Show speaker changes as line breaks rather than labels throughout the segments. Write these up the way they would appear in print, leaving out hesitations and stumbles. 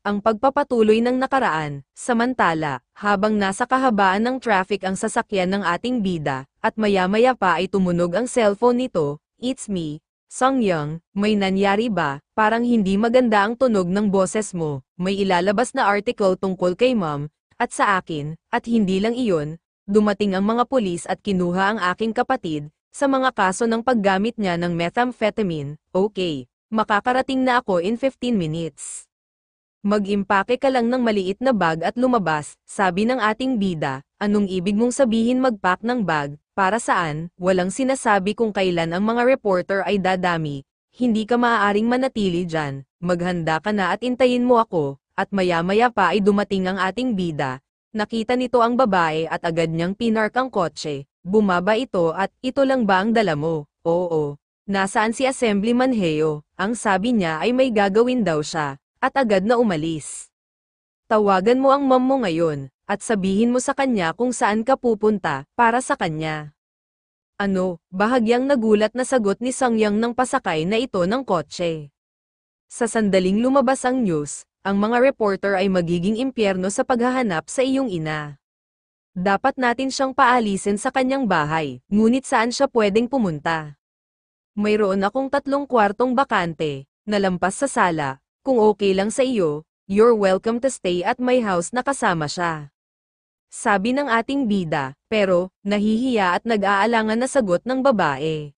ang pagpapatuloy ng nakaraan. Samantala, habang nasa kahabaan ng traffic ang sasakyan ng ating bida, at maya-maya pa ay tumunog ang cellphone nito. "It's me, Sanghyang, may nangyari ba? Parang hindi maganda ang tunog ng boses mo. May ilalabas na article tungkol kay ma'am, at sa akin, at hindi lang iyon. Dumating ang mga pulis at kinuha ang aking kapatid, sa mga kaso ng paggamit niya ng methamphetamine. Okay, makakarating na ako in 15 minutes. Mag-impake ka lang ng maliit na bag at lumabas," sabi ng ating bida. "Anong ibig mong sabihin mag-pack ng bag? Para saan?" Walang sinasabi kung kailan ang mga reporter ay dadami. "Hindi ka maaaring manatili dyan. Maghanda ka na at intayin mo ako." At maya-maya pa ay dumating ang ating bida. Nakita nito ang babae at agad niyang pinark ang kotse. Bumaba ito at, "Ito lang ba ang dala mo?" "Oo." "Nasaan si Assemblyman Heo?" Ang sabi niya ay may gagawin daw siya. At agad na umalis. "Tawagan mo ang mom mo ngayon, at sabihin mo sa kanya kung saan ka pupunta, para sa kanya." "Ano?" Bahagyang nagulat na sagot ni Sanghyang ng pasakay na ito ng kotse. Sa sandaling lumabas ang news, ang mga reporter ay magiging impyerno sa paghahanap sa iyong ina. Dapat natin siyang paalisin sa kanyang bahay, ngunit saan siya pwedeng pumunta? Mayroon akong 3 kwartong bakante, nalampas sa sala. Kung okay lang sa iyo, you're welcome to stay at my house na kasama siya. Sabi ng ating bida, pero, nahihiya at nag-aalangan na sagot ng babae.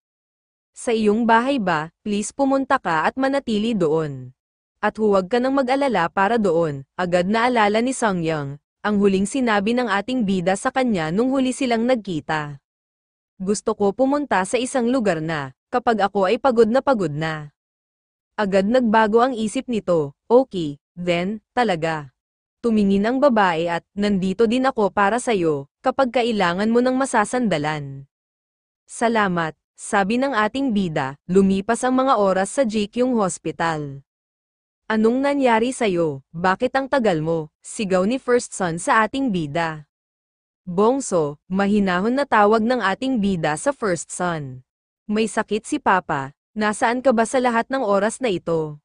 "Sa iyong bahay ba, please pumunta ka at manatili doon. At huwag ka nang mag-alala para doon." Agad na alala ni Sanghyang, ang huling sinabi ng ating bida sa kanya nung huli silang nagkita. "Gusto ko pumunta sa isang lugar na, kapag ako ay pagod na pagod na." Agad nagbago ang isip nito. "Okay, then, talaga." Tumingin ang babae at, "Nandito din ako para sa'yo, kapag kailangan mo ng masasandalan." "Salamat," sabi ng ating bida. Lumipas ang mga oras sa Jikyung Hospital. "Anong nangyari sa'yo? Bakit ang tagal mo?" sigaw ni First Son sa ating bida. "Bongso," mahinahon na tawag ng ating bida sa First Son. "May sakit si Papa. Nasaan ka ba sa lahat ng oras na ito?"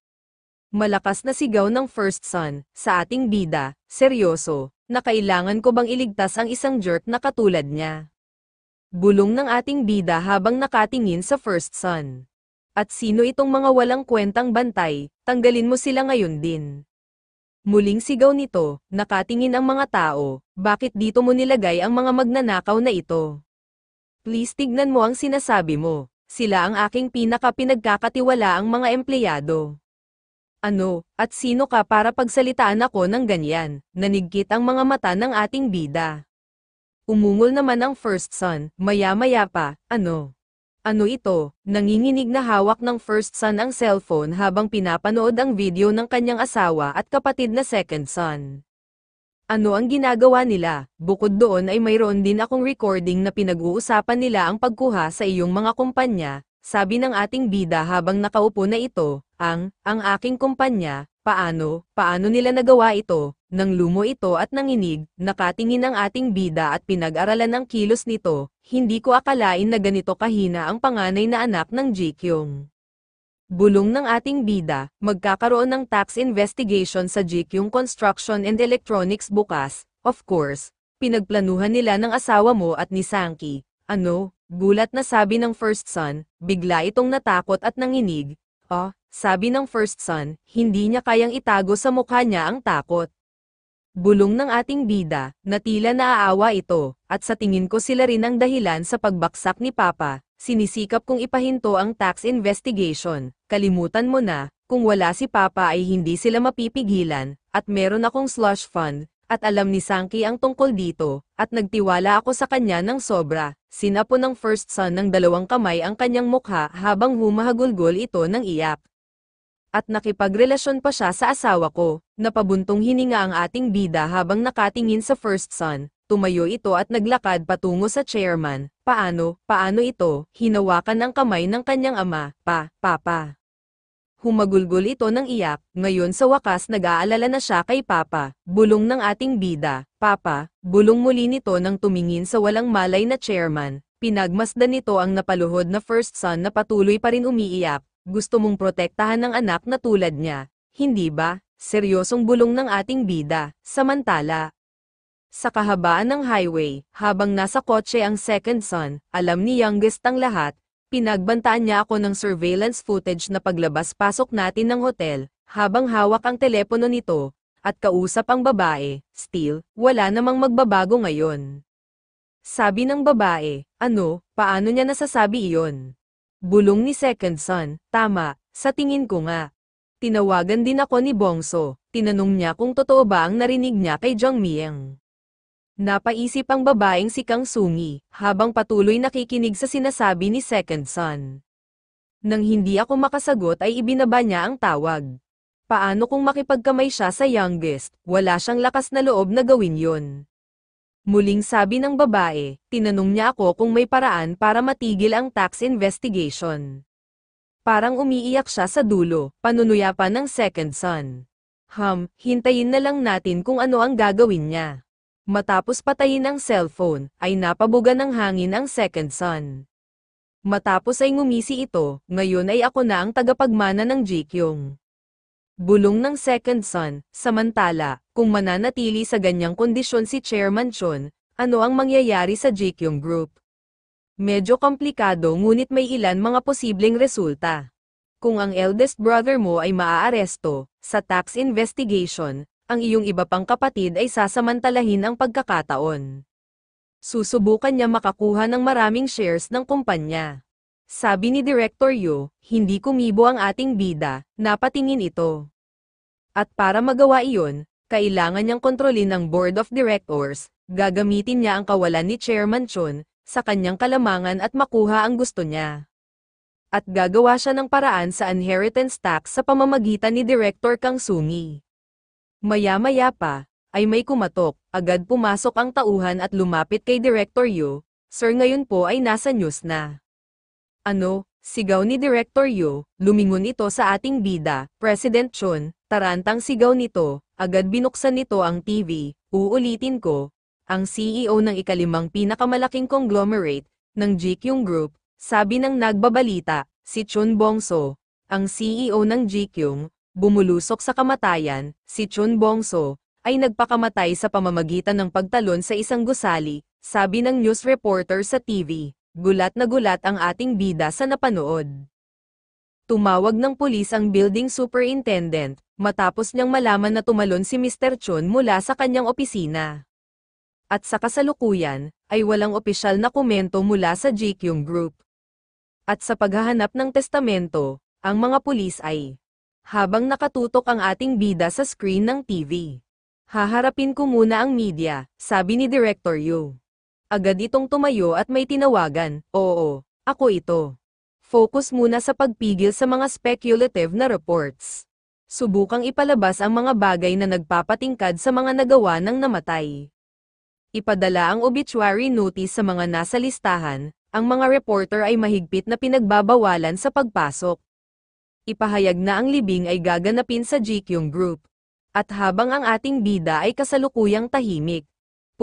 Malakas na sigaw ng First Son, sa ating bida. "Seryoso, na kailangan ko bang iligtas ang isang jerk na katulad niya?" Bulong ng ating bida habang nakatingin sa First Son. "At sino itong mga walang kwentang bantay? Tanggalin mo sila ngayon din." Muling sigaw nito, nakatingin ang mga tao. "Bakit dito mo nilagay ang mga magnanakaw na ito? Please tignan mo ang sinasabi mo. Sila ang aking pinaka-pinagkakatiwalaang mga empleyado." "Ano, at sino ka para pagsalitaan ako ng ganyan?" Nanigkit ang mga mata ng ating bida. Umungol naman ang First Son, maya-maya pa. "Ano? Ano ito?" Nanginginig na hawak ng First Son ang cellphone habang pinapanood ang video ng kanyang asawa at kapatid na Second Son. "Ano ang ginagawa nila? Bukod doon ay mayroon din akong recording na pinag-uusapan nila ang pagkuha sa iyong mga kumpanya," sabi ng ating bida habang nakaupo na ito. Ang aking kumpanya, paano nila nagawa ito?" Nang lumo ito at nanginig, nakatingin ang ating bida at pinag-aralan ang kilos nito. "Hindi ko akalain na ganito kahina ang panganay na anak ng Jikyung." Bulong ng ating bida, "Magkakaroon ng tax investigation sa Jikyung Construction and Electronics bukas, of course. Pinagplanuhan nila ng asawa mo at ni Sangki." "Ano?" Gulat na sabi ng First Son, bigla itong natakot at nanginig. "Oh," sabi ng First Son, hindi niya kayang itago sa mukha niya ang takot. Bulong ng ating bida, na tila naaawa ito, "At sa tingin ko sila rin ang dahilan sa pagbaksak ni Papa. Sinisikap kong ipahinto ang tax investigation. Kalimutan mo na, kung wala si Papa ay hindi sila mapipigilan, at meron akong slush fund, at alam ni Sangki ang tungkol dito, at nagtiwala ako sa kanya ng sobra." Sinapo ng First Son ng 2 kamay ang kanyang mukha habang humahagulgol ito ng iyak. "At nakipagrelasyon pa siya sa asawa ko." Napabuntong hininga ang ating bida habang nakatingin sa First Son. Tumayo ito at naglakad patungo sa chairman. Paano ito?" Hinawakan ang kamay ng kanyang ama. Papa." Humagulgol ito ng iyak. Ngayon sa wakas nag-aalala na siya kay Papa. Bulong ng ating bida. "Papa." Bulong muli nito nang tumingin sa walang malay na chairman. Pinagmasdan nito ang napaluhod na First Son na patuloy pa rin umiiyak. "Gusto mong protektahan ng anak na tulad niya, hindi ba?" Seryosong bulong ng ating bida. Samantala, sa kahabaan ng highway, habang nasa kotse ang second son, alam ni youngest ang lahat, pinagbantaan niya ako ng surveillance footage na paglabas-pasok natin ng hotel, habang hawak ang telepono nito, at kausap ang babae. Still, wala namang magbabago ngayon. Sabi ng babae, ano, paano niya nasasabi iyon? Bulong ni second son, tama, sa tingin ko nga. Tinawagan din ako ni Bongso, tinanong niya kung totoo ba ang narinig niya kay Jong Mieng. Napaisip ang babaeng si Kang Sungi, habang patuloy nakikinig sa sinasabi ni second son. Nang hindi ako makasagot ay ibinaba niya ang tawag. Paano kung makipagkamay siya sa youngest, wala siyang lakas na loob na gawin yun. Muling sabi ng babae, tinanong niya ako kung may paraan para matigil ang tax investigation. Parang umiiyak siya sa dulo, panunuyapan ng second son. Hintayin na lang natin kung ano ang gagawin niya. Matapos patayin ang cellphone, ay napabuga ng hangin ang second son. Matapos ay ngumisi ito, ngayon ay ako na ang tagapagmana ng Jikyung. Bulong ng second son, samantala, kung mananatili sa ganyang kondisyon si Chairman Chun, ano ang mangyayari sa Jikyung Group? Medyo komplikado ngunit may ilan mga posibleng resulta. Kung ang eldest brother mo ay maaaresto, sa tax investigation, ang iyong iba pang kapatid ay sasamantalahin ang pagkakataon. Susubukan niya makakuha ng maraming shares ng kumpanya. Sabi ni Director Yu, hindi kumibo ang ating bida, napatingin ito. At para magawa iyon, kailangan niyang kontrolin ng Board of Directors, gagamitin niya ang kawalan ni Chairman Chun, sa kanyang kalamangan at makuha ang gusto niya. At gagawa siya ng paraan sa inheritance tax sa pamamagitan ni Director Kang Sungi. Maya-maya pa, ay may kumatok, agad pumasok ang tauhan at lumapit kay Director Yu, Sir ngayon po ay nasa news na. Ano, sigaw ni Director Yu, lumingon ito sa ating bida, President Chun, tarantang sigaw nito, agad binuksan nito ang TV, uulitin ko, ang CEO ng ikalimang pinakamalaking conglomerate, ng Jikyung Group, sabi ng nagbabalita, si Chun Bongso, ang CEO ng Jikyung, bumulusok sa kamatayan, si Chun Bongso, ay nagpakamatay sa pamamagitan ng pagtalon sa isang gusali, sabi ng news reporter sa TV. Gulat na gulat ang ating bida sa napanood. Tumawag ng pulis ang building superintendent, matapos niyang malaman na tumalon si Mr. Chun mula sa kanyang opisina. At sa kasalukuyan, ay walang opisyal na komento mula sa Jikyung Group. At sa paghahanap ng testamento, ang mga pulis ay, habang nakatutok ang ating bida sa screen ng TV. Haharapin ko muna ang media, sabi ni Director Yu. Agad itong tumayo at may tinawagan, oo, ako ito. Focus muna sa pagpigil sa mga speculative na reports. Subukang ipalabas ang mga bagay na nagpapatingkad sa mga nagawa ng namatay. Ipadala ang obituary notice sa mga nasa listahan, ang mga reporter ay mahigpit na pinagbabawalan sa pagpasok. Ipahayag na ang libing ay gaganapin sa Jikyung Group. At habang ang ating bida ay kasalukuyang tahimik,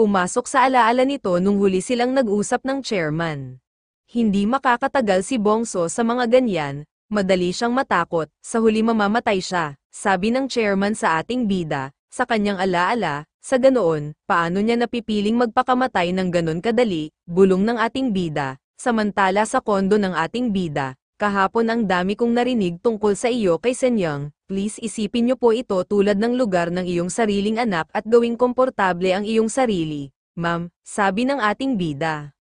pumasok sa alaala nito nung huli silang nag-usap ng chairman. Hindi makakatagal si Bongso sa mga ganyan, madali siyang matakot, sa huli mamamatay siya, sabi ng chairman sa ating bida, sa kanyang alaala, sa ganoon, paano niya napipiling magpakamatay ng ganon kadali, bulong ng ating bida, samantala sa kondo ng ating bida, kahapon ang dami kong narinig tungkol sa iyo kay Senyang, please isipin niyo po ito tulad ng lugar ng iyong sariling anak at gawing komportable ang iyong sarili, ma'am, sabi ng ating bida.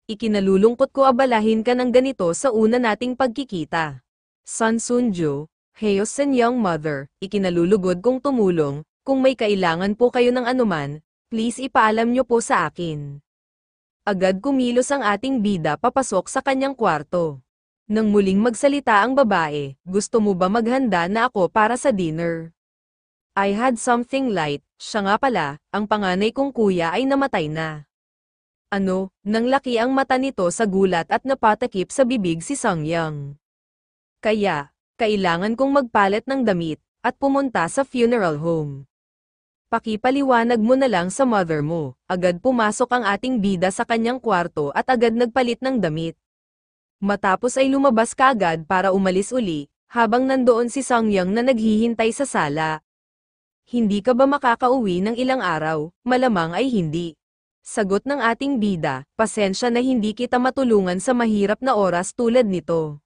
Ikinalulungkot ko abalahin ka ng ganito sa una nating pagkikita. Sun Sunjo, Heyo Senyang mother, ikinalulugod kong tumulong, kung may kailangan po kayo ng anuman, please ipaalam niyo po sa akin. Agad kumilos ang ating bida papasok sa kanyang kwarto. Nang muling magsalita ang babae, gusto mo ba maghanda na ako para sa dinner? I had something light, siya nga pala, ang panganay kong kuya ay namatay na. Ano, nang laki ang mata nito sa gulat at napatakip sa bibig si Songyang. Kaya, kailangan kong magpalit ng damit, at pumunta sa funeral home. Pakipaliwanag mo na lang sa mother mo, agad pumasok ang ating bida sa kanyang kwarto at agad nagpalit ng damit. Matapos ay lumabas kaagad para umalis uli, habang nandoon si Songyang na naghihintay sa sala. Hindi ka ba makakauwi ng ilang araw? Malamang ay hindi. Sagot ng ating bida, pasensya na hindi kita matulungan sa mahirap na oras tulad nito.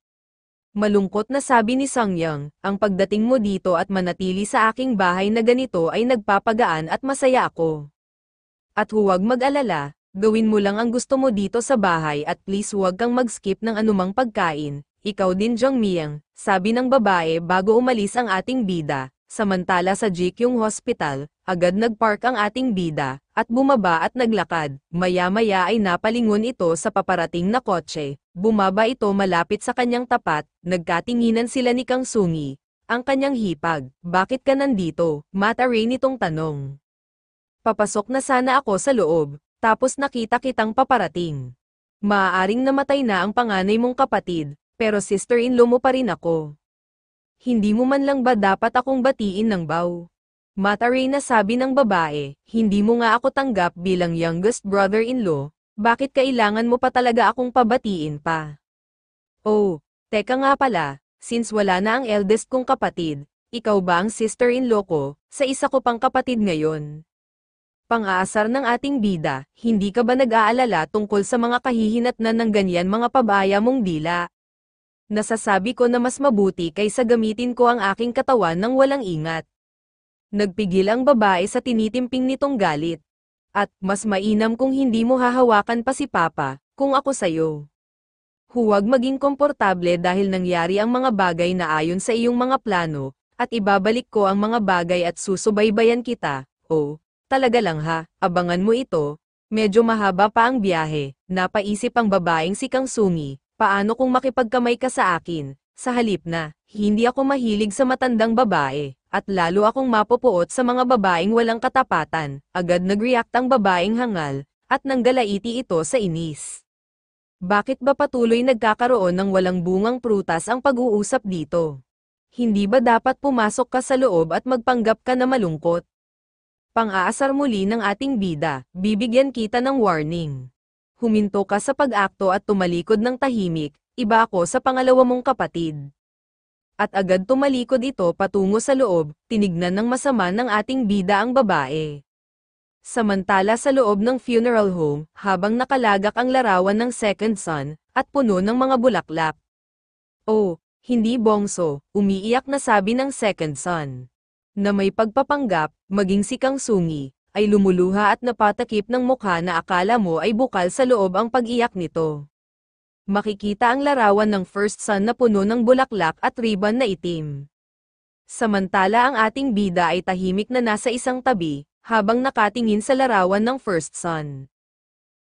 Malungkot na sabi ni Songyang, ang pagdating mo dito at manatili sa aking bahay na ganito ay nagpapagaan at masaya ako. At huwag mag-alala, gawin mo lang ang gusto mo dito sa bahay at please huwag kang mag-skip ng anumang pagkain. Ikaw din Jongmyang, sabi ng babae bago umalis ang ating bida. Samantala sa Jikyung Hospital, agad nagpark ang ating bida, at bumaba at naglakad. Maya-maya ay napalingon ito sa paparating na kotse. Bumaba ito malapit sa kanyang tapat, nagkatinginan sila ni Kang Sungi. Ang kanyang hipag, bakit ka nandito? Mata Ray nitong tanong. Papasok na sana ako sa loob, tapos nakita kitang paparating. Maaaring namatay na ang panganay mong kapatid, pero sister-in-law mo pa rin ako. Hindi mo man lang ba dapat akong batiin ng bow? Mata Ray na sabi ng babae, hindi mo nga ako tanggap bilang youngest brother-in-law, bakit kailangan mo pa talaga akong pabatiin pa? Oh, teka nga pala, since wala na ang eldest kong kapatid, ikaw ba ang sister-in-law ko, sa isa ko pang kapatid ngayon? Pang-aasar ng ating bida, hindi ka ba nag-aalala tungkol sa mga kahihinatnan ng ganyan mga pabaya mong dila? Nasasabi ko na mas mabuti kaysa gamitin ko ang aking katawan ng walang ingat. Nagpigil ang babae sa tinitimping nitong galit. At, mas mainam kung hindi mo hahawakan pa si Papa, kung ako sayo. Huwag maging komportable dahil nangyari ang mga bagay na ayon sa iyong mga plano, at ibabalik ko ang mga bagay at susubaybayan kita. Oh, talaga lang ha, abangan mo ito. Medyo mahaba pa ang biyahe, napaisip ang babaeng si Kang Sungi. Paano kung makipagkamay ka sa akin? Sa halip na, hindi ako mahilig sa matandang babae, at lalo akong mapupuot sa mga babaeng walang katapatan. Agad nag-react ang babaeng hangal, at nanggalaiti ito sa inis. Bakit ba patuloy nagkakaroon ng walang bungang prutas ang pag-uusap dito? Hindi ba dapat pumasok ka sa loob at magpanggap ka na malungkot? Pang-aasar muli ng ating bida, bibigyan kita ng warning. Huminto ka sa pag-akto at tumalikod ng tahimik, iba ako sa pangalawa mong kapatid. At agad tumalikod ito patungo sa loob, tinignan ng masama ng ating bida ang babae. Samantala sa loob ng funeral home, habang nakalagak ang larawan ng second son, at puno ng mga bulaklak. Oh, hindi bongso, umiiyak na sabi ng second son. Na may pagpapanggap, maging si Kang Sungi, ay lumuluha at napatakip ng mukha na akala mo ay bukal sa loob ang pag-iyak nito. Makikita ang larawan ng first son na puno ng bulaklak at ribbon na itim. Samantala ang ating bida ay tahimik na nasa isang tabi, habang nakatingin sa larawan ng first son.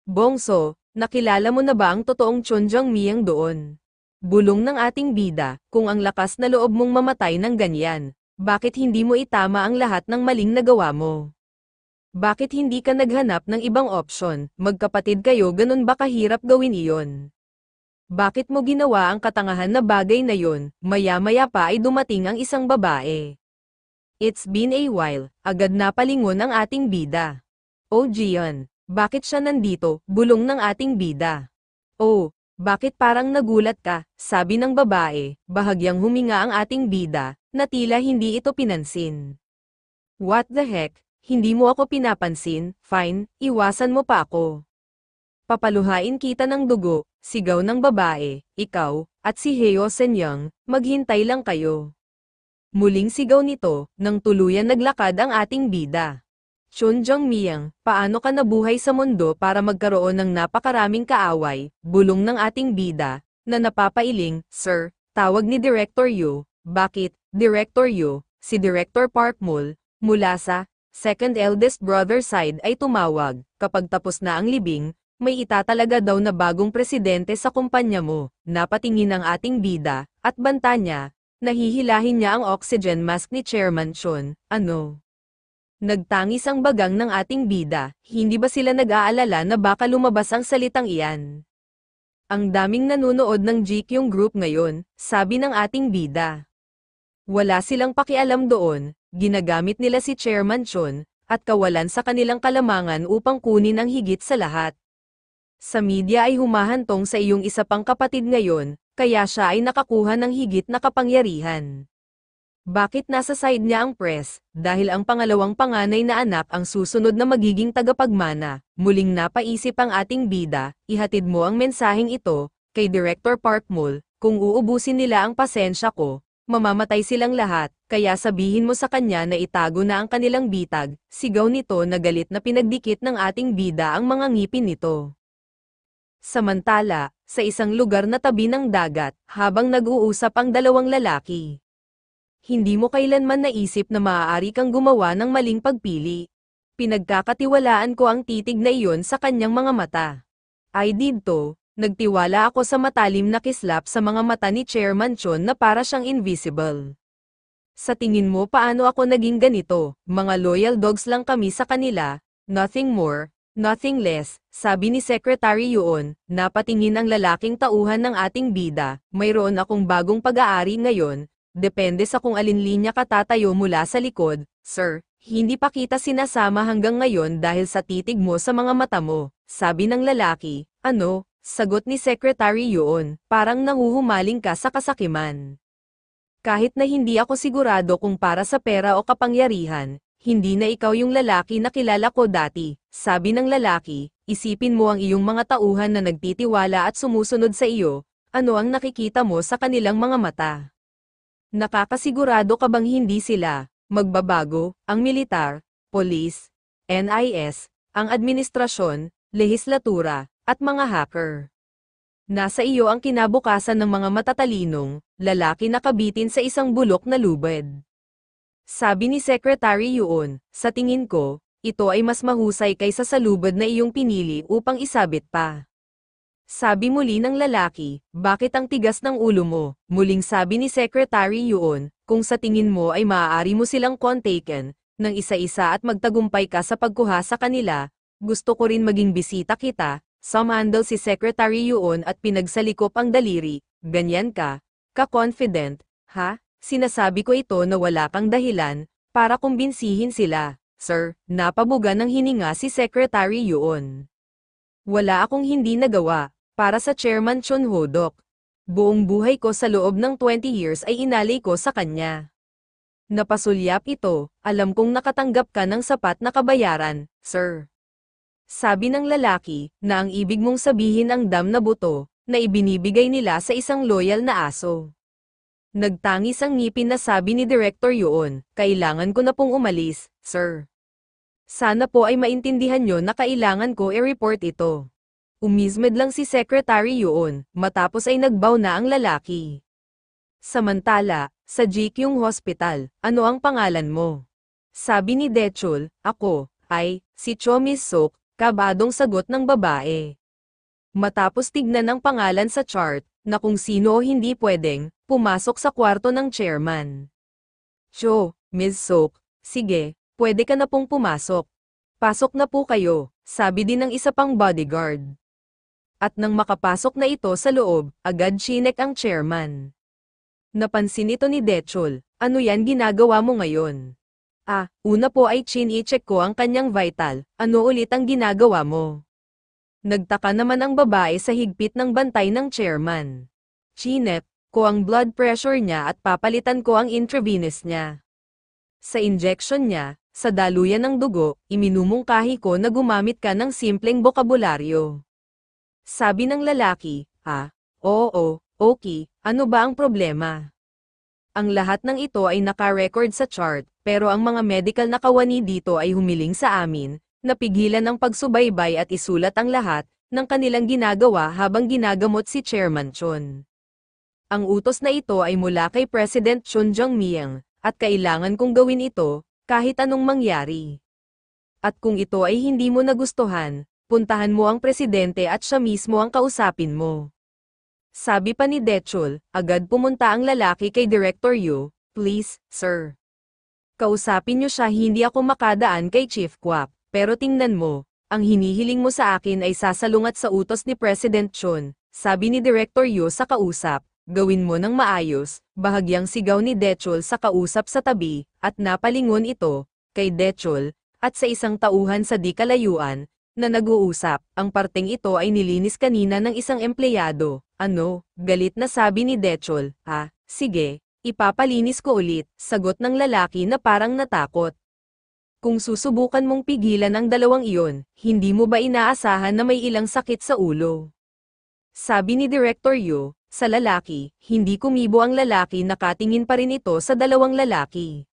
Bongso, nakilala mo na ba ang totoong Chon Jongmyang doon? Bulong ng ating bida, kung ang lakas na loob mong mamatay ng ganyan, bakit hindi mo itama ang lahat ng maling nagawa mo? Bakit hindi ka naghanap ng ibang opsyon? Magkapatid kayo, ganun ba kahirap gawin iyon? Bakit mo ginawa ang katangahan na bagay na yon? Maya-maya pa ay dumating ang isang babae. It's been a while, agad napalingon ang ating bida. Oh Jian, bakit siya nandito? Bulong ng ating bida. Oh, bakit parang nagulat ka? Sabi ng babae, bahagyang huminga ang ating bida, na tila hindi ito pinansin. What the heck? Hindi mo ako pinapansin, fine, iwasan mo pa ako. Papaluhain kita ng dugo, sigaw ng babae, ikaw, at si Heo Senyang, maghintay lang kayo. Muling sigaw nito, nang tuluyan naglakad ang ating bida. Chon Jongmyang, paano ka nabuhay sa mundo para magkaroon ng napakaraming kaaway? Bulong ng ating bida, na napapailing, Sir, tawag ni Director Yu. Bakit, Director Yu? Si Director Park Mul, mula sa second eldest brother side ay tumawag, kapag tapos na ang libing, may itatalaga daw na bagong presidente sa kumpanya mo. Napatingin ang ating bida, at banta niya, nahihilahin niya ang oxygen mask ni Chairman Chon. Ano? Nagtangis ang bagang ng ating bida, hindi ba sila nag-aalala na baka lumabas ang salitang iyan? Ang daming nanonood ng GQ Group ngayon, sabi ng ating bida. Wala silang pakialam doon, ginagamit nila si Chairman Chon, at kawalan sa kanilang kalamangan upang kunin ang higit sa lahat. Sa media ay humahantong sa iyong isa pang kapatid ngayon, kaya siya ay nakakuha ng higit na kapangyarihan. Bakit nasa side niya ang press? Dahil ang pangalawang panganay na anak ang susunod na magiging tagapagmana. Muling napaisip ang ating bida, ihatid mo ang mensaheng ito, kay Director Parkmul, kung uubusin nila ang pasensya ko, mamamatay silang lahat, kaya sabihin mo sa kanya na itago na ang kanilang bitag, sigaw nito na galit na pinagdikit ng ating bida ang mga ngipin nito. Samantala, sa isang lugar na tabi ng dagat, habang nag-uusap ang dalawang lalaki. Hindi mo kailanman naisip na maaari kang gumawa ng maling pagpili. Pinagkakatiwalaan ko ang titig na iyon sa kanyang mga mata. I did to, nagtiwala ako sa matalim na kislap sa mga mata ni Chairman Chon na para siyang invisible. Sa tingin mo paano ako naging ganito? Mga loyal dogs lang kami sa kanila, nothing more, nothing less, sabi ni Secretary Yuon, napatingin ang lalaking tauhan ng ating bida, mayroon akong bagong pag-aari ngayon. Depende sa kung alin linya ka tatayo mula sa likod, sir, hindi pa kita sinasama hanggang ngayon dahil sa titig mo sa mga mata mo, sabi ng lalaki. Ano? Sagot ni Secretary Yuon, parang nanguhumaling ka sa kasakiman. Kahit na hindi ako sigurado kung para sa pera o kapangyarihan, hindi na ikaw yung lalaki na kilala ko dati, sabi ng lalaki, isipin mo ang iyong mga tauhan na nagtitiwala at sumusunod sa iyo, ano ang nakikita mo sa kanilang mga mata? Nakakasigurado ka bang hindi sila magbabago, ang militar, polis, NIS, ang administrasyon, lehislatura, at mga hacker? Nasa iyo ang kinabukasan ng mga matatalinong lalaki na kabitin sa isang bulok na lubid. Sabi ni Secretary Yuon, sa tingin ko, ito ay mas mahusay kaysa sa lubid na iyong pinili upang isabit pa. Sabi muli ng lalaki, bakit ang tigas ng ulo mo? Muling sabi ni Secretary Yuon, kung sa tingin mo ay maaari mo silang kontaken, ng isa-isa at magtagumpay ka sa pagkuha sa kanila, gusto ko rin maging bisita kita, sumandal si Secretary Yuon at pinagsalikop ang daliri, ganyan ka, ka-confident, ha? Sinasabi ko ito na wala kang dahilan, para kumbinsihin sila, sir, napabuga ng hininga si Secretary Yuon. Wala akong hindi nagawa, para sa Chairman Chon Ho-dok. Buong buhay ko sa loob ng 20 years ay inalay ko sa kanya. Napasulyap ito, alam kong nakatanggap ka ng sapat na kabayaran, sir. Sabi ng lalaki, na ang ibig mong sabihin ang dam na buto, na ibinibigay nila sa isang loyal na aso. Nagtangis ang ngipin na sabi ni Director Yuon, kailangan ko na pong umalis, sir. Sana po ay maintindihan nyo na kailangan ko i-report ito. Umismed lang si Secretary Yuon, matapos ay nagbaw na ang lalaki. Samantala, sa GQ Hospital, ano ang pangalan mo? Sabi ni Dechul, ako, ay, si Cho Miss Sok, kabadong sagot ng babae. Matapos tignan ang pangalan sa chart, na kung sino o hindi pwedeng, pumasok sa kwarto ng chairman. Cho, Miss Sok, sige. Pwede ka na pong pumasok. Pasok na po kayo, sabi din ng isa pang bodyguard. At nang makapasok na ito sa loob, agad chinek ang chairman. Napansin ito ni Dechul, ano yan ginagawa mo ngayon? Una po ay chini-check ko ang kanyang vital, ano ulit ang ginagawa mo? Nagtaka naman ang babae sa higpit ng bantay ng chairman. Chinek ko ang blood pressure niya at papalitan ko ang intravenous niya. Sa injection niya, sa daluyan ng dugo, iminumungkahi ko na gumamit ka ng simpleng bokabularyo. Sabi ng lalaki, oo, okay, ano ba ang problema? Ang lahat ng ito ay naka-record sa chart, pero ang mga medical na kawani dito ay humiling sa amin, napigilan ang pagsubaybay at isulat ang lahat ng kanilang ginagawa habang ginagamot si Chairman Chon. Ang utos na ito ay mula kay President Chon Jong-myung, at kailangan kong gawin ito, kahit anong mangyari. At kung ito ay hindi mo nagustuhan, puntahan mo ang presidente at siya mismo ang kausapin mo. Sabi pa ni Dechul, agad pumunta ang lalaki kay Director Yu, please, sir. Kausapin niyo siya, hindi ako makadaan kay Chief Kwap, pero tingnan mo, ang hinihiling mo sa akin ay sasalungat sa utos ni President Chon, sabi ni Director Yu sa kausap. Gawin mo ng maayos, bahagyang sigaw ni Dechul sa kausap sa tabi, at napalingon ito, kay Dechul, at sa isang tauhan sa di kalayuan, na nag-uusap, ang parteng ito ay nilinis kanina ng isang empleyado, ano, galit na sabi ni Dechul, sige, Ipapalinis ko ulit, sagot ng lalaki na parang natakot. Kung susubukan mong pigilan ang dalawang iyon, hindi mo ba inaasahan na may ilang sakit sa ulo? Sabi ni Director Yu, sa lalaki, hindi kumibo ang lalaki, nakatingin pa rin ito sa dalawang lalaki.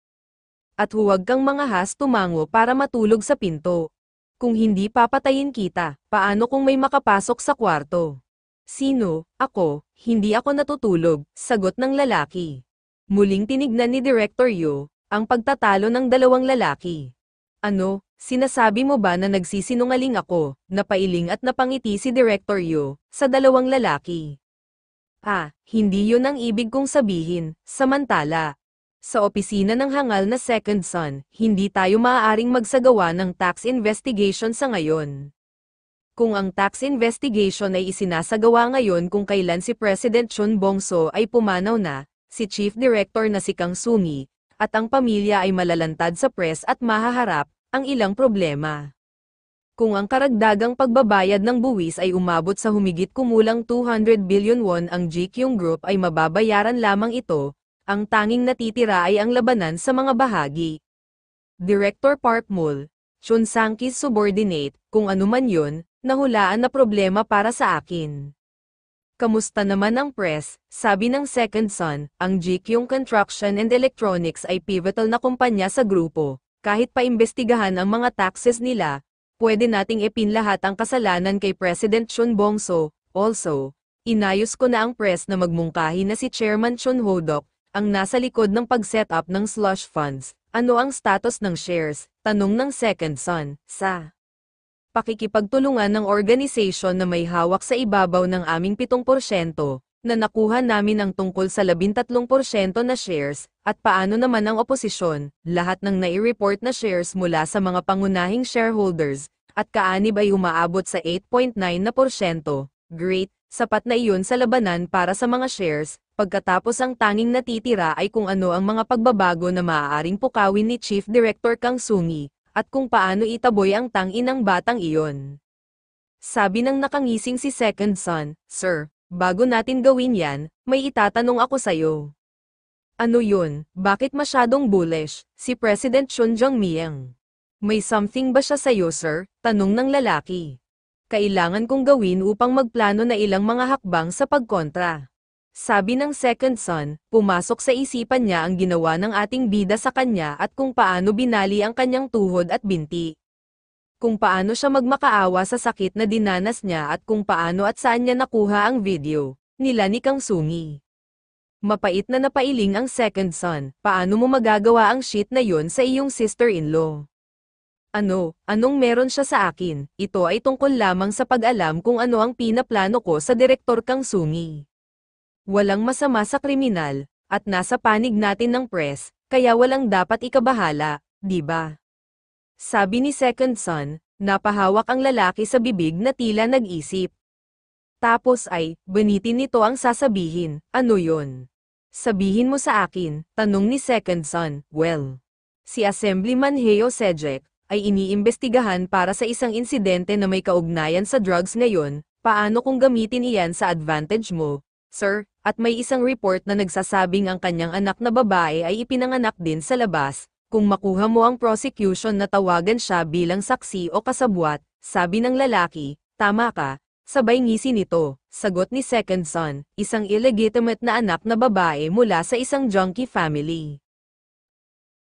At huwag kang mangahas tumango para matulog sa pinto. Kung hindi papatayin kita, paano kung may makapasok sa kwarto? Sino? Ako, hindi ako natutulog, sagot ng lalaki. Muling tinignan ni Director Yu, ang pagtatalo ng dalawang lalaki. Ano, sinasabi mo ba na nagsisinungaling ako? Napailing at napangiti si Director Yu, sa dalawang lalaki. Hindi yun ang ibig kong sabihin, samantala. Sa opisina ng hangal na Second Son, hindi tayo maaaring magsagawa ng tax investigation sa ngayon. Kung ang tax investigation ay isinasagawa ngayon kung kailan si President Chun Bongso ay pumanaw na, si Chief Director na si Kang Sumi, at ang pamilya ay malalantad sa press at mahaharap ang ilang problema. Kung ang karagdagang pagbabayad ng buwis ay umabot sa humigit kumulang 200 billion won, ang GQ Group ay mababayaran lamang ito, ang tanging natitira ay ang labanan sa mga bahagi. Director Park Mul, Chun Sang-ki's subordinate, kung ano man yun, nahulaan na problema para sa akin. Kamusta naman ang press? Sabi ng Second Son, ang GQ Construction and Electronics ay pivotal na kumpanya sa grupo. Kahit paimbestigahan ang mga taxes nila, pwede nating ipinlahat ang kasalanan kay President Chun Bongso. Also, inayos ko na ang press na magmungkahi na si Chairman Chun Ho-dok, ang nasa likod ng pag-set up ng slush funds. Ano ang status ng shares? Tanong ng Second Son, sa pakikipagtulungan ng organisasyon na may hawak sa ibabaw ng aming 7%, na nakuha namin ang tungkol sa 13% na shares, at paano naman ang oposisyon, lahat ng nai-report na shares mula sa mga pangunahing shareholders, at kaanib ay umaabot sa 8.9%. Great, sapat na iyon sa labanan para sa mga shares, pagkatapos ang tanging natitira ay kung ano ang mga pagbabago na maaaring pukawin ni Chief Director Kang Sumi, at kung paano itaboy ang tang-inang batang iyon. Sabi ng nakangising si Second Son, Sir, bago natin gawin yan, may itatanong ako sayo. Ano yun? Bakit masyadong bullish, si President Chun Jong-myung? May something ba siya sayo, sir? Tanong ng lalaki. Kailangan kong gawin upang magplano na ilang mga hakbang sa pagkontra. Sabi ng Second Son, pumasok sa isipan niya ang ginawa ng ating bida sa kanya at kung paano binali ang kanyang tuhod at binti. Kung paano siya magmakaawa sa sakit na dinanas niya at kung paano at saan niya nakuha ang video nila ni Kang Sumi. Mapait na napailing ang Second Son, paano mo magagawa ang shit na yon sa iyong sister-in-law? Anong meron siya sa akin? Ito ay tungkol lamang sa pag-alam kung ano ang pinaplano ko sa Direktor Kang Sumi. Walang masama sa kriminal, at nasa panig natin ng press, kaya walang dapat ikabahala, di ba? Sabi ni Second Son, napahawak ang lalaki sa bibig na tila nag-isip. Tapos ay, bunitin nito ang sasabihin, ano yon? Sabihin mo sa akin, tanong ni Second Son. Well, si Assemblyman Heo Sejek ay iniimbestigahan para sa isang insidente na may kaugnayan sa drugs ngayon, paano kung gamitin iyan sa advantage mo, sir? At may isang report na nagsasabing ang kanyang anak na babae ay ipinanganak din sa labas, kung makuha mo ang prosecution na tawagan siya bilang saksi o kasabwat, sabi ng lalaki, tama ka, sabay ngisi nito, sagot ni Second Son, isang illegitimate na anak na babae mula sa isang junkie family.